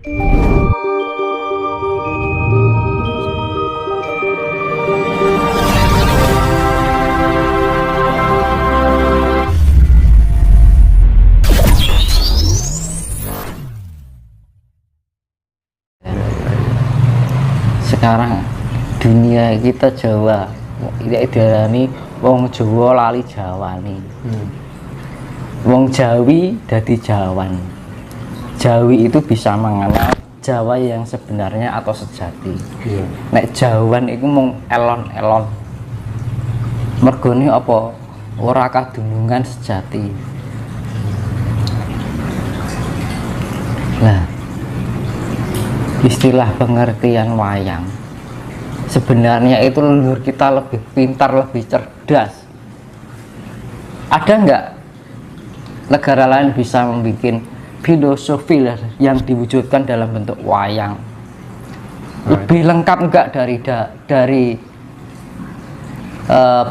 Sekarang dunia kita Jawa tidak diarani wong Jawa lali Jawani, wong Jawi dadi Jawan. Jawi itu bisa mengenal Jawa yang sebenarnya atau sejati. Nek Jawan itu mung elon-elon, mergone apa ora kadunungan sejati. Nah, istilah pengertian wayang sebenarnya itu leluhur kita lebih pintar, lebih cerdas. Ada nggak negara lain bisa membuat filosofi yang diwujudkan dalam bentuk wayang? Lebih lengkap nggak dari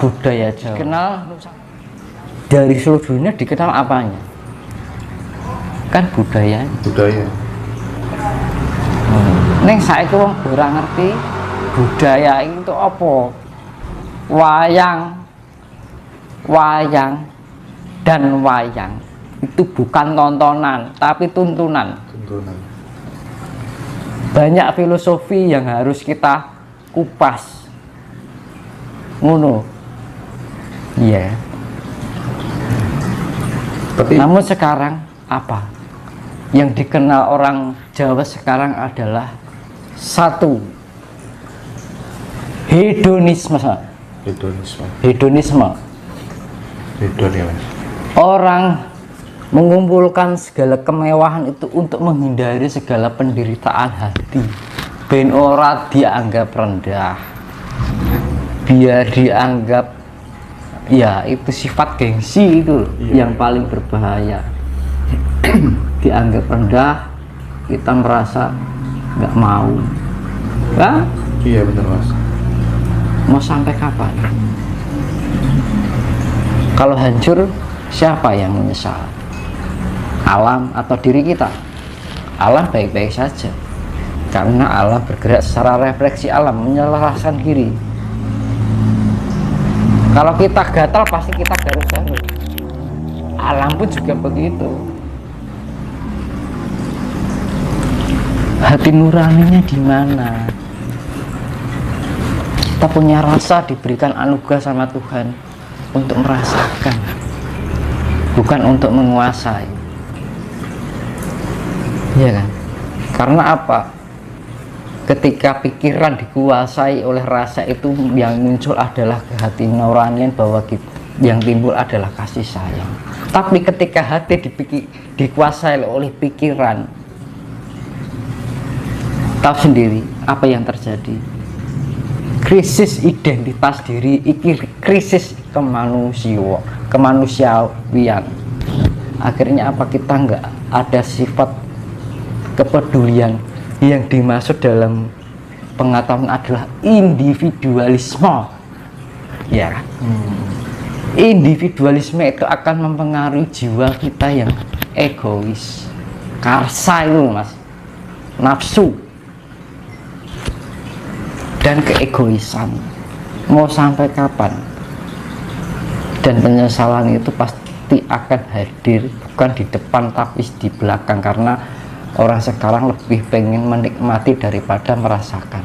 budaya Jawa? Dikenal dari seluruh dunia, dikenal apanya? Kan budaya. Neng saya itu wong ora ngerti budaya itu apa. Wayang dan wayang itu bukan tontonan tapi tuntunan. Banyak filosofi yang harus kita kupas. Ngono. Iya. Namun sekarang apa yang dikenal orang Jawa sekarang adalah satu, hedonisme. Orang mengumpulkan segala kemewahan itu untuk menghindari segala penderitaan hati, ben ora dianggap rendah, biar dianggap ya itu sifat gengsi itu yang paling berbahaya. Dianggap rendah, kita merasa nggak mau. Nah, iya benar Mas. Mau sampai kapan? Kalau hancur, siapa yang menyesal? Alam atau diri kita? Alam baik-baik saja, karena alam bergerak secara refleksi alam, menyelesaikan diri. Kalau kita gatal, pasti kita garuk-garuk. Alam pun juga begitu. Hati nuraninya di mana? Kita punya rasa, diberikan anugerah sama Tuhan untuk merasakan, bukan untuk menguasai. Iya kan? Karena apa? Ketika pikiran dikuasai oleh rasa itu, yang muncul adalah hati nuranian, bahwa yang timbul adalah kasih sayang. Tapi ketika hati dikuasai oleh pikiran, tahu sendiri apa yang terjadi. Krisis identitas diri, krisis kemanusiawian. Akhirnya apa? Kita nggak ada sifat kepedulian. Yang dimaksud dalam pengetahuan adalah individualisme, ya. Individualisme itu akan mempengaruhi jiwa kita yang egois, karsa itu Mas, nafsu dan keegoisan. Mau sampai kapan? Dan penyesalan itu pasti akan hadir, bukan di depan tapi di belakang, karena orang sekarang lebih pengen menikmati daripada merasakan.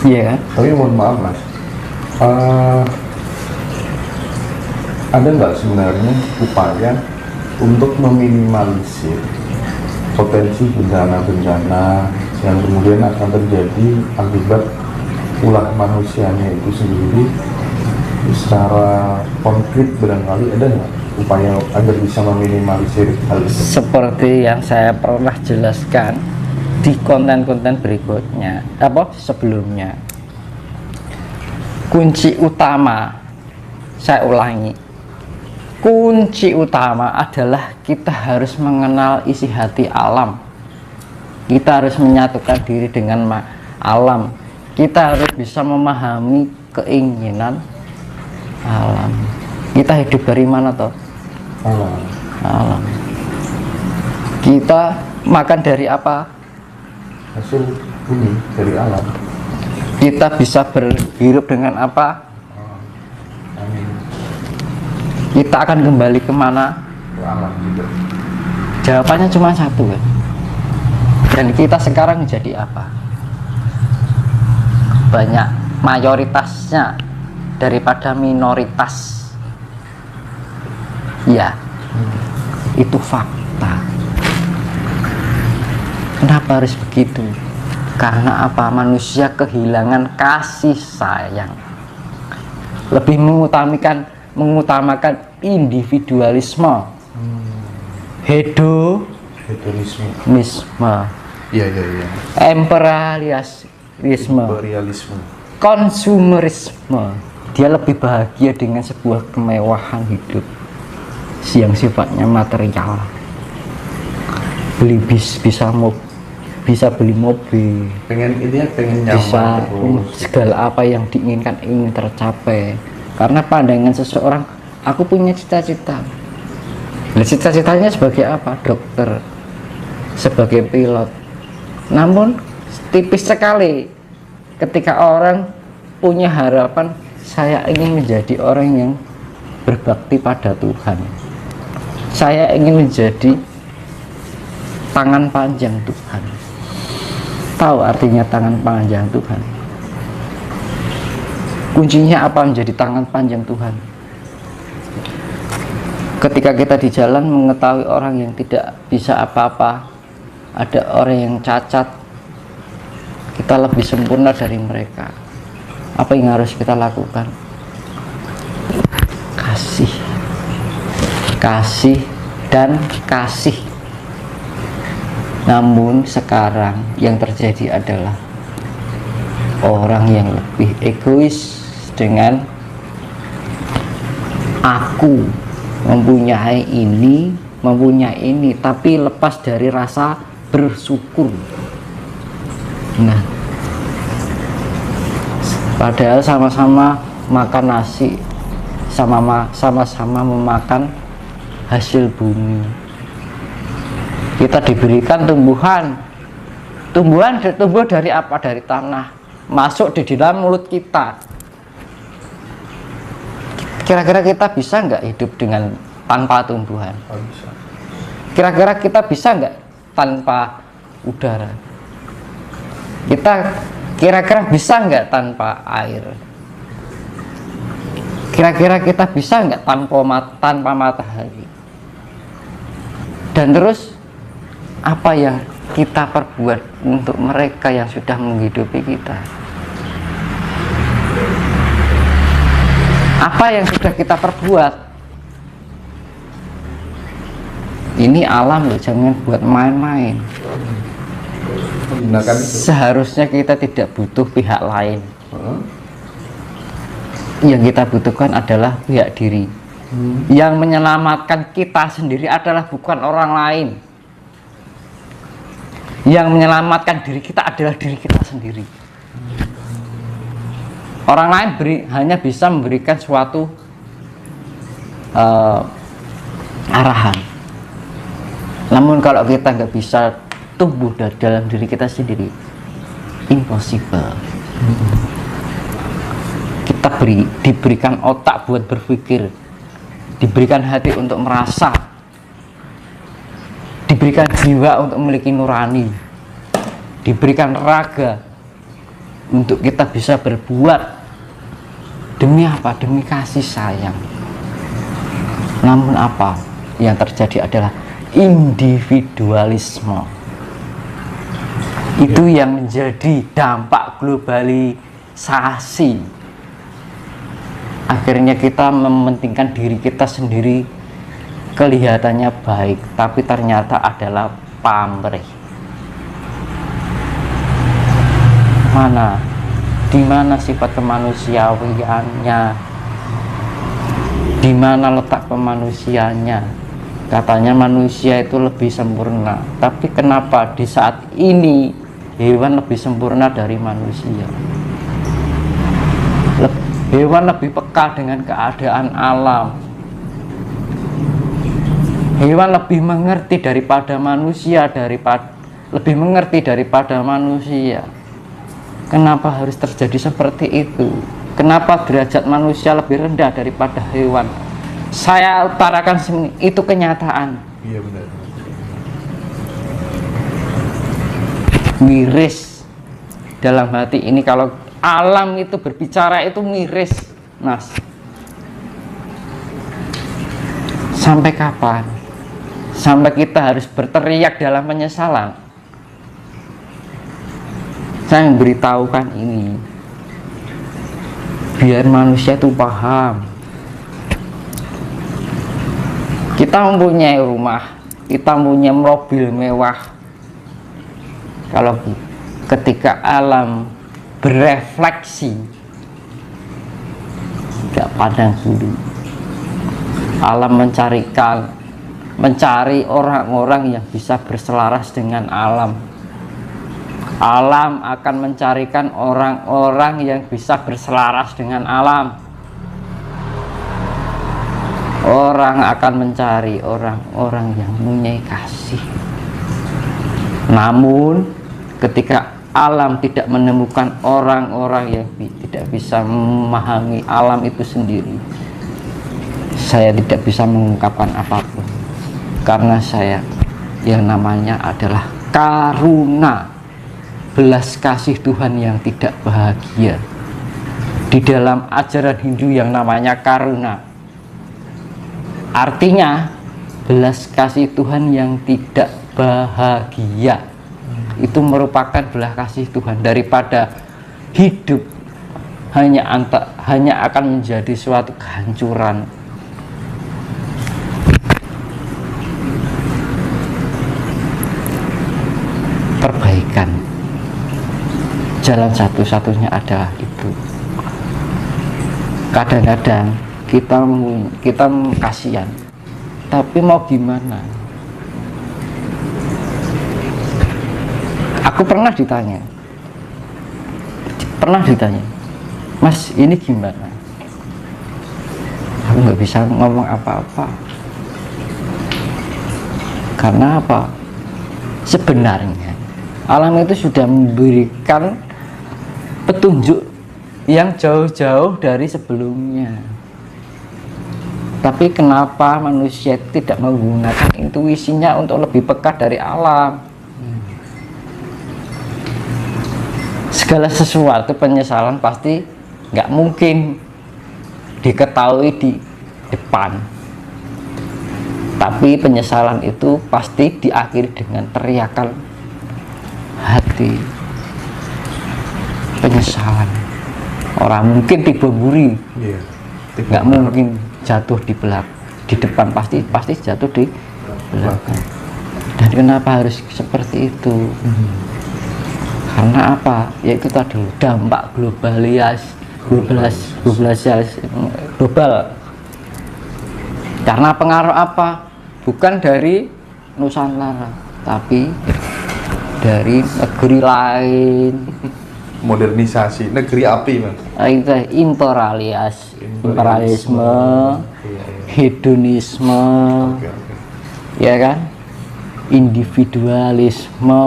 Iya kan? Tapi mohon maaf Mas, ada nggak sebenarnya upaya untuk meminimalisir potensi bencana-bencana yang kemudian akan terjadi akibat ulah manusianya itu sendiri secara konkret? Barangkali ada nggak upaya agar bisa meminimalisir hal itu? Seperti yang saya pernah jelaskan di konten-konten berikutnya, sebelumnya. Kunci utama, saya ulangi, kunci utama adalah kita harus mengenal isi hati alam. Kita harus menyatukan diri dengan alam. Kita harus bisa memahami keinginan alam. Kita hidup dari mana toh? Alam. Kita makan dari apa? Hasil bumi dari alam. Kita bisa berhirup dengan apa? Amin. Kita akan kembali kemana? Ke alam juga. Jawabannya cuma satu kan? Dan kita sekarang jadi apa? Banyak mayoritasnya daripada minoritas. Ya, itu fakta. Kenapa harus begitu? Karena apa? Manusia kehilangan kasih sayang. Lebih mengutamakan individualisme. Hedonisme. Iya. Imperialisme. Konsumerisme. Dia lebih bahagia dengan sebuah kemewahan hidup yang sifatnya material. Bisa beli mobil, Pengen bisa nyaman terus. segala apa yang diinginkan ingin tercapai. Karena pandangan seseorang, aku punya cita-cita. Nah, cita-citanya sebagai apa? Dokter, sebagai pilot. Namun tipis sekali ketika orang punya harapan, saya ingin menjadi orang yang berbakti pada Tuhan. Saya ingin menjadi tangan panjang Tuhan. Tahu artinya tangan panjang Tuhan? Kuncinya apa menjadi tangan panjang Tuhan? Ketika kita di jalan mengetahui orang yang tidak bisa apa-apa, ada orang yang cacat, kita lebih sempurna dari mereka. Apa yang harus kita lakukan? Kasih dan kasih. Namun sekarang yang terjadi adalah orang yang lebih egois dengan aku mempunyai ini, tapi lepas dari rasa bersyukur. Nah, padahal sama-sama makan nasi, sama-sama memakan hasil bumi. Kita diberikan tumbuh dari apa? Dari tanah, masuk di dalam mulut kita. Kira-kira kita bisa nggak hidup dengan tanpa tumbuhan? Oh, bisa. Kira-kira kita bisa nggak tanpa udara? Kita kira-kira bisa nggak tanpa air? Kira-kira kita bisa nggak tanpa matahari? Dan terus apa yang kita perbuat untuk mereka yang sudah menghidupi kita? Apa yang sudah kita perbuat? Ini alam loh, jangan buat main-main. Seharusnya kita tidak butuh pihak lain. Yang kita butuhkan adalah pihak diri. Yang menyelamatkan kita sendiri adalah bukan orang lain. Yang menyelamatkan diri kita adalah diri kita sendiri. Orang lain hanya bisa memberikan suatu arahan. Namun kalau kita nggak bisa tumbuh dalam diri kita sendiri, impossible. Kita diberikan otak buat berpikir, diberikan hati untuk merasa, diberikan jiwa untuk memiliki nurani, diberikan raga untuk kita bisa berbuat. Demi apa? Demi kasih sayang. Namun apa yang terjadi adalah individualisme. Itu yang menjadi dampak globalisasi. Akhirnya kita mementingkan diri kita sendiri, kelihatannya baik, tapi ternyata adalah pamrih. Di mana sifat kemanusiawiannya? Di mana letak kemanusiaannya? Katanya manusia itu lebih sempurna, tapi kenapa di saat ini hewan lebih sempurna dari manusia? Hewan lebih peka dengan keadaan alam. Hewan lebih mengerti daripada manusia, lebih mengerti daripada manusia. Kenapa harus terjadi seperti itu? Kenapa derajat manusia lebih rendah daripada hewan? Saya utarakan sini, itu kenyataan. Iya benar. Miris dalam hati ini, kalau alam itu berbicara itu miris, Mas. Sampai kapan? Sampai kita harus berteriak dalam penyesalan? Saya memberitahukan ini biar manusia itu paham. Kita mempunyai rumah, kita mempunyai mobil mewah. Kalau ketika alam berefleksi, tidak pandang bulu, alam mencari orang-orang yang bisa berselaras dengan alam. Alam akan mencarikan orang-orang yang bisa berselaras dengan alam. Orang akan mencari orang-orang yang mempunyai kasih. Namun ketika alam tidak menemukan orang-orang yang tidak bisa memahami alam itu sendiri, saya tidak bisa mengungkapkan apapun, karena saya yang namanya adalah karuna, belas kasih Tuhan yang tidak bahagia. Di dalam ajaran Hindu yang namanya karuna, artinya belas kasih Tuhan yang tidak bahagia. Itu merupakan belas kasih Tuhan, daripada hidup hanya akan menjadi suatu kehancuran. Perbaikan jalan satu-satunya adalah itu. Kadang-kadang kita kasihan, tapi mau gimana? Aku pernah ditanya, Mas, ini gimana? Aku nggak bisa ngomong apa-apa. Karena apa? Sebenarnya alam itu sudah memberikan petunjuk yang jauh-jauh dari sebelumnya. Tapi kenapa manusia tidak menggunakan intuisinya untuk lebih peka dari alam? Segala sesuatu penyesalan pasti nggak mungkin diketahui di depan, tapi penyesalan itu pasti diakhiri dengan teriakan hati. Penyesalan, orang mungkin dibeburi, nggak mungkin jatuh di depan, pasti jatuh di belakang. Dan kenapa harus seperti itu? Karena apa? Yaitu tadi dampak global. Karena pengaruh apa? Bukan dari Nusantara, tapi dari negeri lain. Modernisasi negeri api, Mas. Itu imperialisme, hedonisme, ya kan? Individualisme,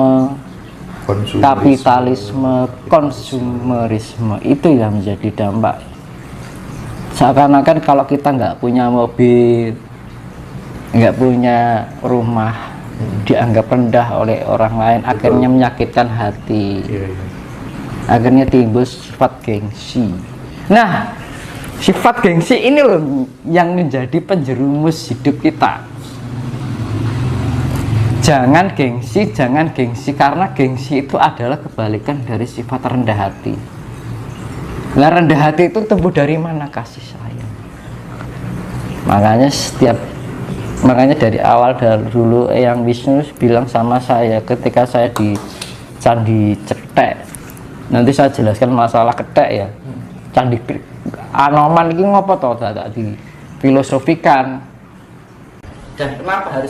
kapitalisme, konsumerisme, itu yang menjadi dampak. Seakan-akan kalau kita nggak punya mobil, nggak punya rumah, dianggap rendah oleh orang lain. Betul. Akhirnya menyakitkan hati. Akhirnya timbul sifat gengsi. Nah, sifat gengsi ini loh yang menjadi penjerumus hidup kita. Jangan gengsi, karena gengsi itu adalah kebalikan dari sifat rendah hati. Nah, rendah hati itu tumbuh dari mana? Kasih sayang. Makanya dari awal dulu Eyang Wisnu bilang sama saya ketika saya di Candi Cetek. Nanti saya jelaskan masalah Ketek ya. Candi Anoman ini ngopo toh tak di filosofikan. Dan kenapa harus